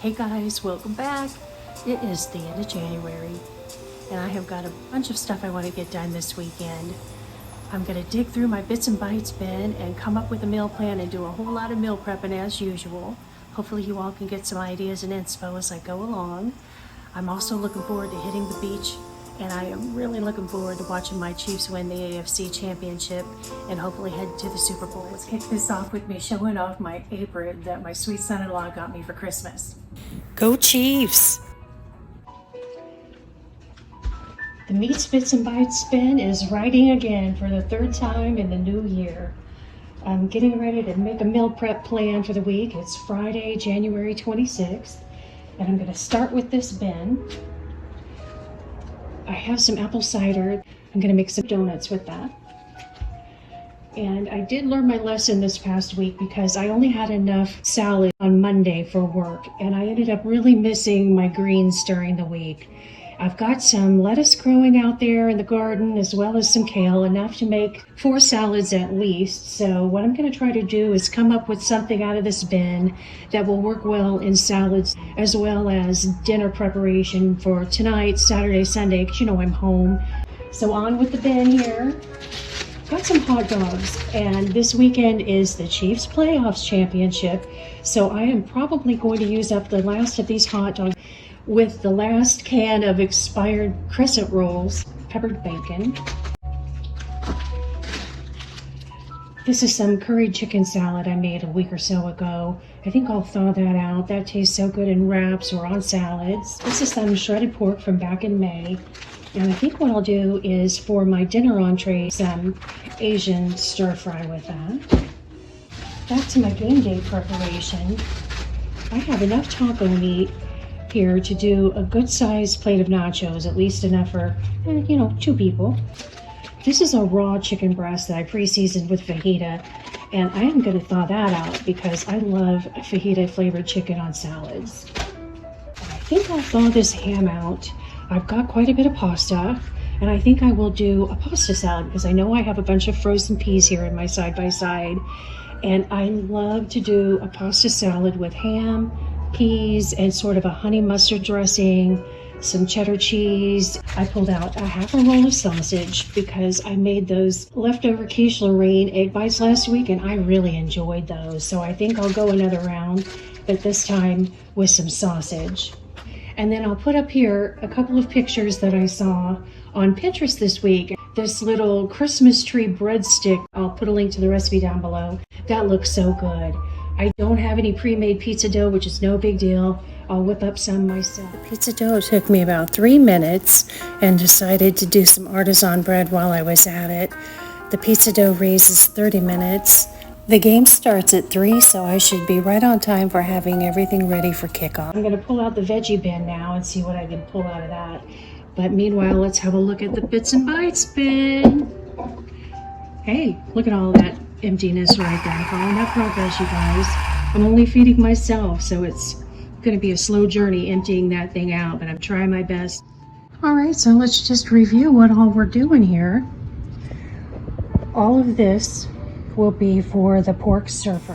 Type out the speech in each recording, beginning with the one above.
Hey guys, welcome back. It is the end of January and I have got a bunch of stuff I want to get done this weekend. I'm going to dig through my bits and bites bin and come up with a meal plan and do a whole lot of meal prepping as usual. Hopefully you all can get some ideas and inspo as I go along. I'm also looking forward to hitting the beach, and I am really looking forward to watching my Chiefs win the AFC Championship and hopefully head to the Super Bowl. Let's kick this off with me showing off my apron that my sweet son-in-law got me for Christmas. Go Chiefs! The Meat Bits and Bites spin is riding again for the third time in the new year. I'm getting ready to make a meal prep plan for the week. It's Friday, January 26th, and I'm going to start with this bin. I have some apple cider. I'm going to make some donuts with that. And I did learn my lesson this past week because I only had enough salad on Monday for work, and I ended up really missing my greens during the week. I've got some lettuce growing out there in the garden as well as some kale, enough to make 4 salads at least. So what I'm going to try to do is come up with something out of this bin that will work well in salads as well as dinner preparation for tonight, Saturday, Sunday, because you know I'm home. So on with the bin here. Got some hot dogs, and this weekend is the Chiefs Playoffs Championship, so I am probably going to use up the last of these hot dogs with the last can of expired crescent rolls, peppered bacon. This is some curried chicken salad I made a week or so ago. I think I'll thaw that out. That tastes so good in wraps or on salads. This is some shredded pork from back in May. And I think what I'll do is for my dinner entree, some Asian stir fry with that. Back to my game day preparation. I have enough taco meat here to do a good sized plate of nachos, at least enough for, 2 people. This is a raw chicken breast that I pre-seasoned with fajita, and I am going to thaw that out because I love fajita flavored chicken on salads. I think I'll thaw this ham out. I've got quite a bit of pasta, and I think I will do a pasta salad because I know I have a bunch of frozen peas here in my side-by-side, and I love to do a pasta salad with ham, peas, and sort of a honey mustard dressing, some cheddar cheese. I pulled out a half a roll of sausage because I made those leftover quiche Lorraine egg bites last week, and I really enjoyed those. So I think I'll go another round, but this time with some sausage. And then I'll put up here a couple of pictures that I saw on Pinterest this week. This little Christmas tree breadstick, I'll put a link to the recipe down below. That looks so good. I don't have any pre-made pizza dough, which is no big deal. I'll whip up some myself. The pizza dough took me about 3 minutes and decided to do some artisan bread while I was at it. The pizza dough raises 30 minutes. The game starts at 3, so I should be right on time for having everything ready for kickoff. I'm going to pull out the veggie bin now and see what I can pull out of that. But meanwhile, let's have a look at the bits and bites bin. Hey, look at all that emptiness right there. Following that progress, you guys. I'm only feeding myself, so it's going to be a slow journey emptying that thing out, but I'm trying my best. All right, so let's just review what all we're doing here. All of this will be for the pork stir fry.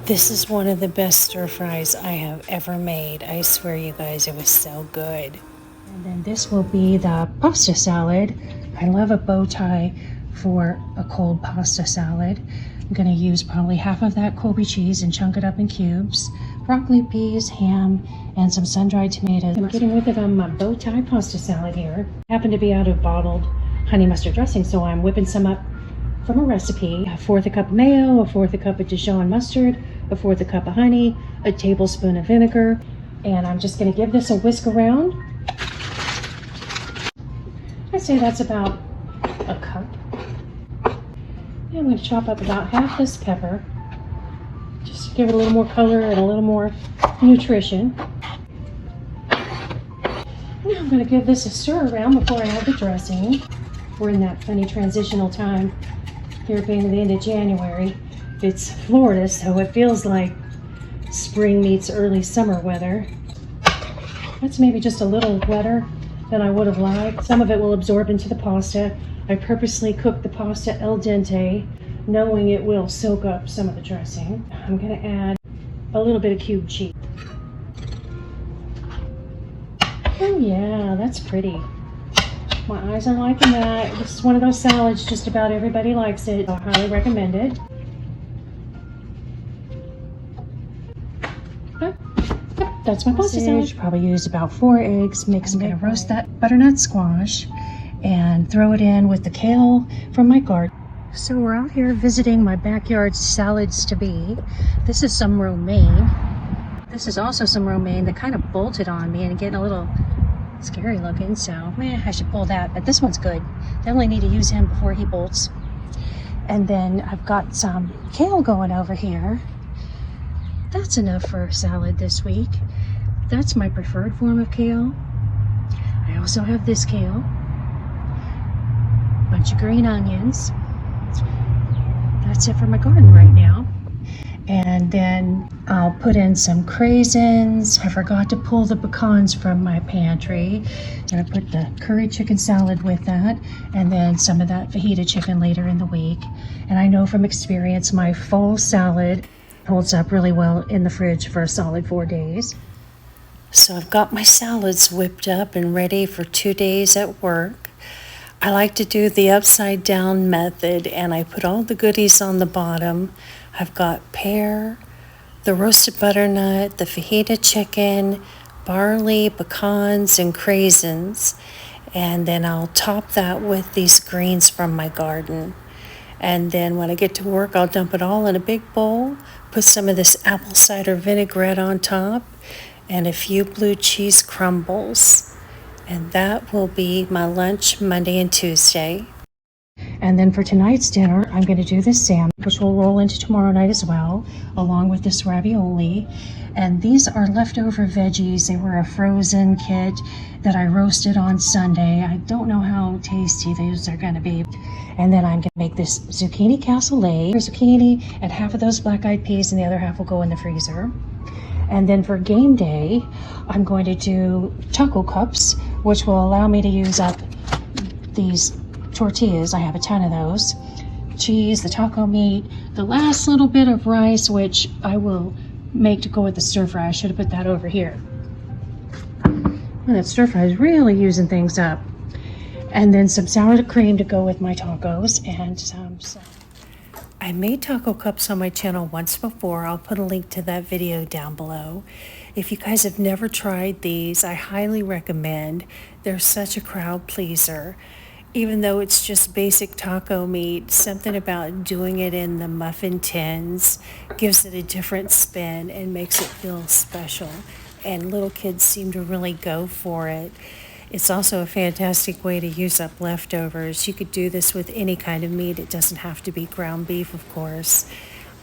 This is one of the best stir fries I have ever made. I swear, you guys, it was so good. And then this will be the pasta salad. I love a bow tie for a cold pasta salad. I'm going to use probably half of that Colby cheese and chunk it up in cubes. Broccoli, peas, ham, and some sun-dried tomatoes. I'm getting with it on my bow tie pasta salad here. I happen to be out of bottled honey mustard dressing, so I'm whipping some up from a recipe. A fourth a cup of mayo, a fourth a cup of Dijon mustard, a fourth a cup of honey, a tablespoon of vinegar, and I'm just going to give this a whisk around. I'd say that's about a cup. And I'm going to chop up about half this pepper, just to give it a little more color and a little more nutrition. Now I'm going to give this a stir around before I add the dressing. We're in that funny transitional time here being the end of January. It's Florida, so it feels like spring meets early summer weather. That's maybe just a little wetter than I would have liked. Some of it will absorb into the pasta. I purposely cooked the pasta al dente, knowing it will soak up some of the dressing. I'm going to add a little bit of cubed cheese. Oh yeah, that's pretty. My eyes are liking that. This is one of those salads, just about everybody likes it. I highly recommend it. Yep, that's my pasta salad. Probably use about 4 eggs. I'm going to roast that butternut squash and throw it in with the kale from my garden. So we're out here visiting my backyard salads to be. This is some romaine. This is also some romaine that kind of bolted on me and getting a little scary looking, so I should pull that, but this one's good. Definitely need to use him before he bolts. And then I've got some kale going over here. That's enough for salad this week. That's my preferred form of kale. I also have this kale, bunch of green onions. That's it for my garden right now. And then I'll put in some craisins. I forgot to pull the pecans from my pantry. I'm gonna put the curry chicken salad with that, and then some of that fajita chicken later in the week. And I know from experience my fall salad holds up really well in the fridge for a solid 4 days. So I've got my salads whipped up and ready for 2 days at work. I like to do the upside down method, and I put all the goodies on the bottom. I've got pear, the roasted butternut, the fajita chicken, barley, pecans, and craisins. And then I'll top that with these greens from my garden. And then when I get to work, I'll dump it all in a big bowl, put some of this apple cider vinaigrette on top, and a few blue cheese crumbles. And that will be my lunch Monday and Tuesday. And then for tonight's dinner, I'm going to do this salmon, which will roll into tomorrow night as well, along with this ravioli. And these are leftover veggies. They were a frozen kit that I roasted on Sunday. I don't know how tasty these are going to be. And then I'm going to make this zucchini cassoulet. Zucchini and half of those black-eyed peas, and the other half will go in the freezer. And then for game day, I'm going to do taco cups, which will allow me to use up these tortillas. I have a ton of those. Cheese, the taco meat, the last little bit of rice, which I will make to go with the stir fry. I should have put that over here. Well, that stir fry is really using things up. And then some sour cream to go with my tacos, and some. I made taco cups on my channel once before. I'll put a link to that video down below. If you guys have never tried these, I highly recommend. They're such a crowd pleaser. Even though it's just basic taco meat, something about doing it in the muffin tins gives it a different spin and makes it feel special. And little kids seem to really go for it. It's also a fantastic way to use up leftovers. You could do this with any kind of meat. It doesn't have to be ground beef, of course.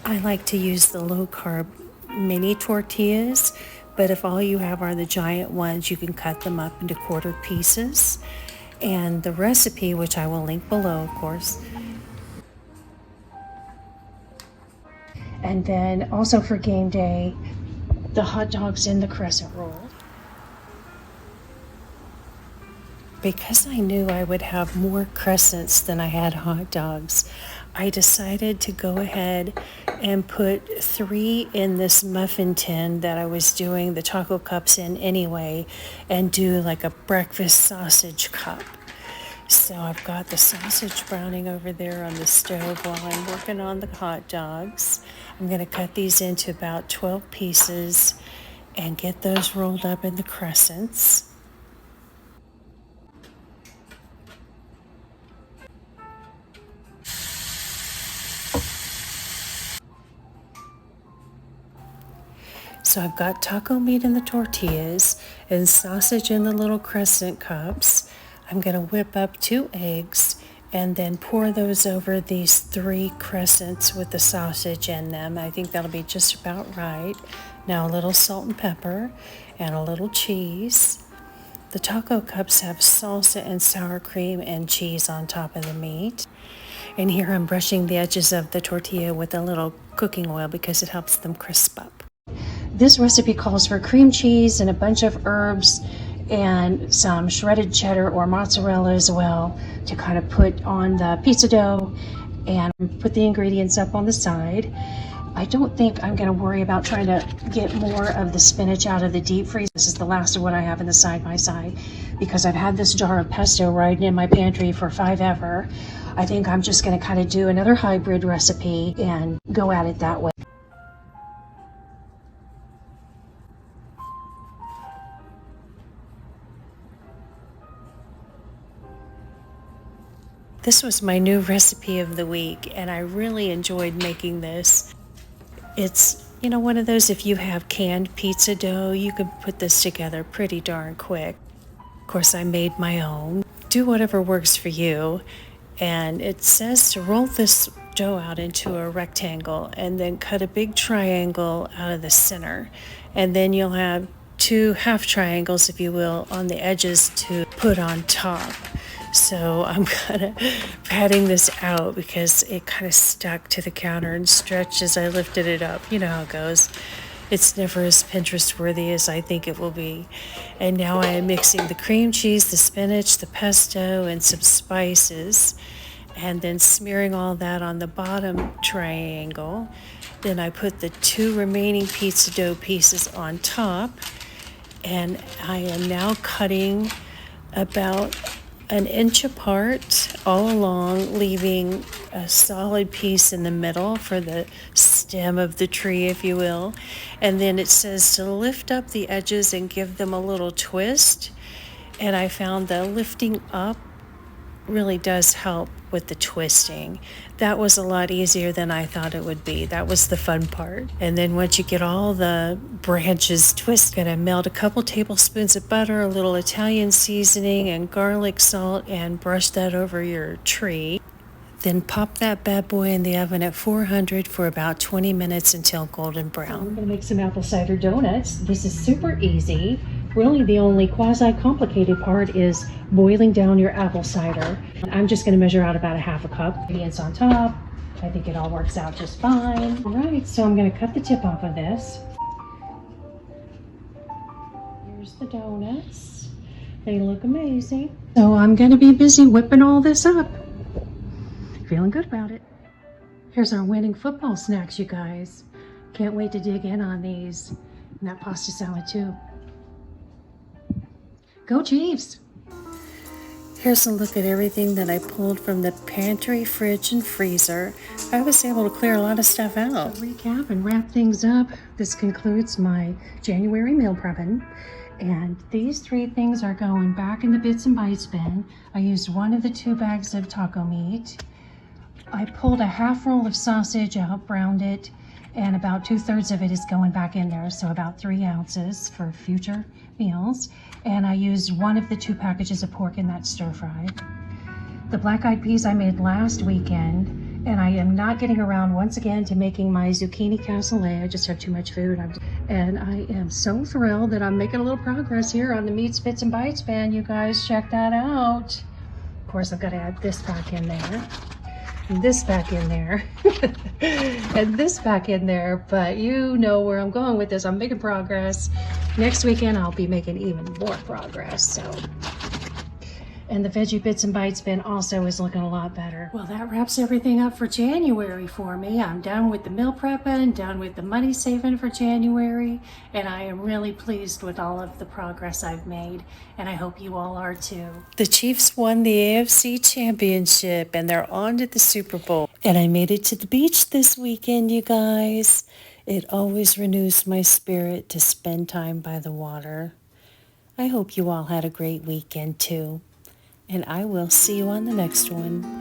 I like to use the low-carb mini tortillas, but if all you have are the giant ones, you can cut them up into quartered pieces. And the recipe, which I will link below, of course. And then also for game day, the hot dogs in the crescent roll. Because I knew I would have more crescents than I had hot dogs, I decided to go ahead and put 3 in this muffin tin that I was doing the taco cups in anyway, and do like a breakfast sausage cup. So I've got the sausage browning over there on the stove while I'm working on the hot dogs. I'm going to cut these into about 12 pieces and get those rolled up in the crescents. So I've got taco meat in the tortillas and sausage in the little crescent cups. I'm going to whip up 2 eggs and then pour those over these 3 crescents with the sausage in them. I think that'll be just about right. Now a little salt and pepper and a little cheese. The taco cups have salsa and sour cream and cheese on top of the meat. And here I'm brushing the edges of the tortilla with a little cooking oil because it helps them crisp up. This recipe calls for cream cheese and a bunch of herbs and some shredded cheddar or mozzarella as well to kind of put on the pizza dough and put the ingredients up on the side. I don't think I'm going to worry about trying to get more of the spinach out of the deep freeze. This is the last of what I have in the side by side because I've had this jar of pesto riding in my pantry for forever. I think I'm just going to kind of do another hybrid recipe and go at it that way. This was my new recipe of the week, and I really enjoyed making this. It's, one of those, if you have canned pizza dough, you can put this together pretty darn quick. Of course, I made my own. Do whatever works for you. And it says to roll this dough out into a rectangle and then cut a big triangle out of the center. And then you'll have 2 half triangles, if you will, on the edges to put on top. So I'm kind of patting this out because it kind of stuck to the counter and stretched as I lifted it up. You know how it goes. It's never as Pinterest worthy as I think it will be. And now I am mixing the cream cheese, the spinach, the pesto, and some spices, and then smearing all that on the bottom triangle. Then I put the 2 remaining pizza dough pieces on top, and I am now cutting about an inch apart all along, leaving a solid piece in the middle for the stem of the tree, if you will. And then it says to lift up the edges and give them a little twist. And I found the lifting up really does help with the twisting. That was a lot easier than I thought it would be. That was the fun part. And then once you get all the branches twisted, gonna melt a couple tablespoons of butter, a little Italian seasoning and garlic salt, and brush that over your tree. Then pop that bad boy in the oven at 400 for about 20 minutes until golden brown. We're gonna make some apple cider donuts. This is super easy. Really, the only quasi-complicated part is boiling down your apple cider. I'm just going to measure out about a half a cup. Ingredients on top. I think it all works out just fine. All right, so I'm going to cut the tip off of this. Here's the donuts. They look amazing. So I'm going to be busy whipping all this up. Feeling good about it. Here's our winning football snacks, you guys. Can't wait to dig in on these. And that pasta salad too. Go Chiefs! Here's a look at everything that I pulled from the pantry, fridge, and freezer. I was able to clear a lot of stuff out. To recap and wrap things up, this concludes my January meal prepping. And these 3 things are going back in the bits and bites bin. I used 1 of the 2 bags of taco meat. I pulled a half roll of sausage out, browned it, and about 2/3 of it is going back in there, so about 3 ounces for future meals. And I used 1 of the 2 packages of pork in that stir fry. The black-eyed peas I made last weekend, and I am not getting around once again to making my zucchini cassoulet. I just have too much food. And I am so thrilled that I'm making a little progress here on the Meats, Bits, and Bites pan. You guys check that out. Of course, I've got to add this back in there. This back in there and this back in there, but you know where I'm going with this. I'm making progress. Next weekend I'll be making even more progress. So And the veggie bits and bites bin also is looking a lot better. Well, that wraps everything up for January for me. I'm done with the meal prepping, done with the money saving for January, and I am really pleased with all of the progress I've made, and I hope you all are too. The Chiefs won the AFC Championship, and they're on to the Super Bowl. And I made it to the beach this weekend, you guys. It always renews my spirit to spend time by the water. I hope you all had a great weekend too. And I will see you on the next one.